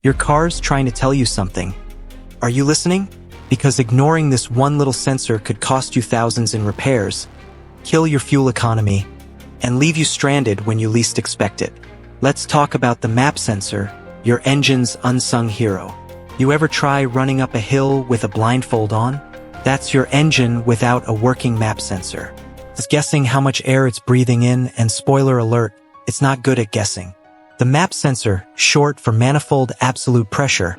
Your car's trying to tell you something. Are you listening? Because ignoring this one little sensor could cost you thousands in repairs, kill your fuel economy, and leave you stranded when you least expect it. Let's talk about the map sensor, your engine's unsung hero. You ever try running up a hill with a blindfold on? That's your engine without a working map sensor. It's guessing how much air it's breathing in, and spoiler alert, it's not good at guessing. The map sensor, short for Manifold Absolute Pressure,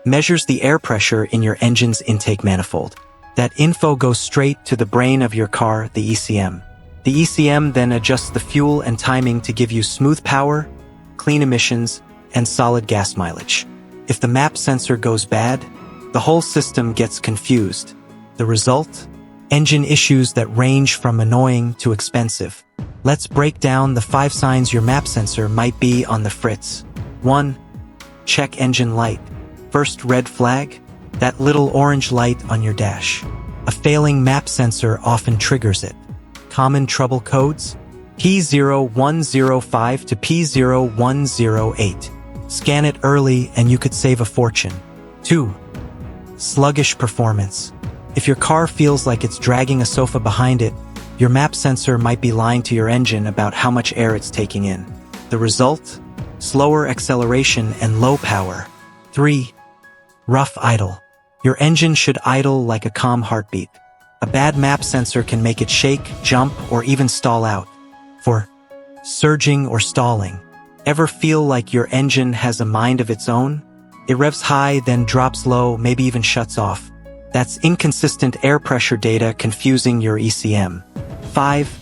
measures the air pressure in your engine's intake manifold. That info goes straight to the brain of your car, the ECM. The ECM then adjusts the fuel and timing to give you smooth power, clean emissions, and solid gas mileage. If the map sensor goes bad, the whole system gets confused. The result? Engine issues that range from annoying to expensive. Let's break down the 5 signs your map sensor might be on the fritz. 1. Check engine light. First red flag? That little orange light on your dash. A failing map sensor often triggers it. Common trouble codes? P0105 to P0108. Scan it early and you could save a fortune. 2. Sluggish performance. If your car feels like it's dragging a sofa behind it, your map sensor might be lying to your engine about how much air it's taking in. The result? Slower acceleration and low power. 3. Rough idle. Your engine should idle like a calm heartbeat. A bad map sensor can make it shake, jump, or even stall out. 4. Surging or stalling. Ever feel like your engine has a mind of its own? It revs high, then drops low, maybe even shuts off. That's inconsistent air pressure data confusing your ECM. 5.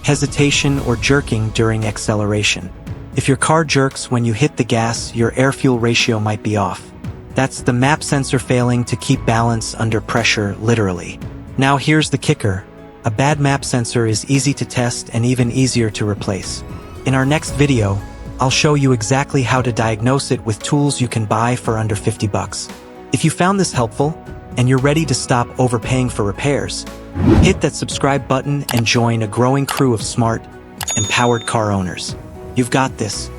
Hesitation or jerking during acceleration. If your car jerks when you hit the gas, your air-fuel ratio might be off. That's the map sensor failing to keep balance under pressure, literally. Now here's the kicker. A bad map sensor is easy to test and even easier to replace. In our next video, I'll show you exactly how to diagnose it with tools you can buy for under $50. If you found this helpful, and you're ready to stop overpaying for repairs, hit that subscribe button and join a growing crew of smart, empowered car owners. You've got this.